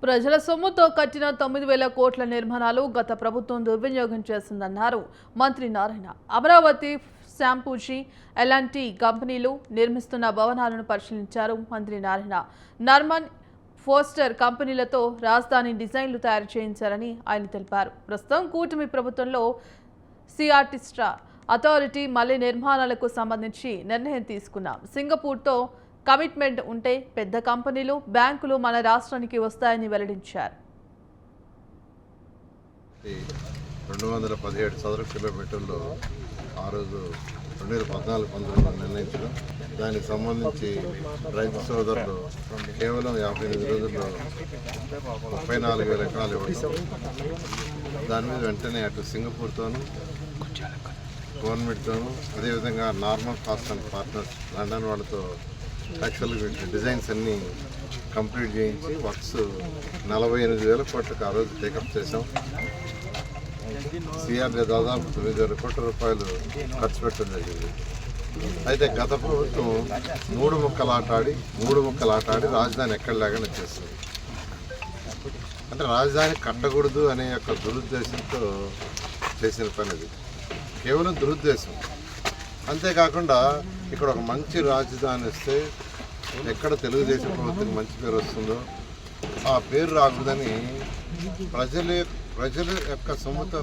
ప్రజల సొమ్ముతో కట్టిన 9,000 కోట్ల నిర్మాణాలు గత ప్రభుత్వం దుర్వినియోగం చేసిందన్నారు మంత్రి నారాయణ. అమరావతి, శాంపూజీ, ఎలాంటి కంపెనీలు నిర్మిస్తున్న భవనాలను పరిశీలించారు మంత్రి నారాయణ. నర్మన్, ఫోస్టర్ కంపెనీలతో రాజధాని డిజైన్లు తయారు చేయించారని ఆయన తెలిపారు. ప్రస్తుతం కూటమి ప్రభుత్వంలో సిఆర్టిస్ట్రా అథారిటీ మళ్లీ నిర్మాణాలకు సంబంధించి నిర్ణయం తీసుకున్నాం. సింగపూర్తో కమిట్మెంట్ ఉంటే పెద్ద కంపెనీలు, బ్యాంకులు మన రాష్ట్రానికి వస్తాయని వెల్లడించారు. 217 చదరపు కిలోమీటర్లు ఆ రోజు 2014-15 నిర్ణయించడం, దానికి సంబంధించి రైతు సోదరులు కేవలం 58 రోజుల్లో 34,000 ఎకరాలు ఇవ్వడం, దాని మీద వెంటనే అటు సింగపూర్తోనూ గవర్నమెంట్తోనూ అదేవిధంగా normal cost and partners London వాళ్ళతో యాక్చువల్గా డిజైన్స్ అన్నీ కంప్లీట్ చేయించి వర్క్స్ 48,000 కోట్లకు ఆ రోజు టేకప్ చేసాం. సిఆర్డీ దాదాపు 9,000 కోట్ల రూపాయలు ఖర్చు పెట్టడం జరిగింది. అయితే గత ప్రభుత్వం మూడు ముక్కలు ఆటాడి రాజధాని ఎక్కడ లేకుండా చేస్తుంది. అంటే రాజధాని కట్టకూడదు అనే యొక్క దురుద్దేశంతో చేసిన పని అది, కేవలం దురుద్దేశం. అంతేకాకుండా ఇక్కడ ఒక మంచి రాజధాని వస్తే ఎక్కడ తెలుగుదేశం ప్రభుత్వం మంచి పేరు వస్తుందో ఆ పేరు రాకూడదని ప్రజల యొక్క సొమ్ముతో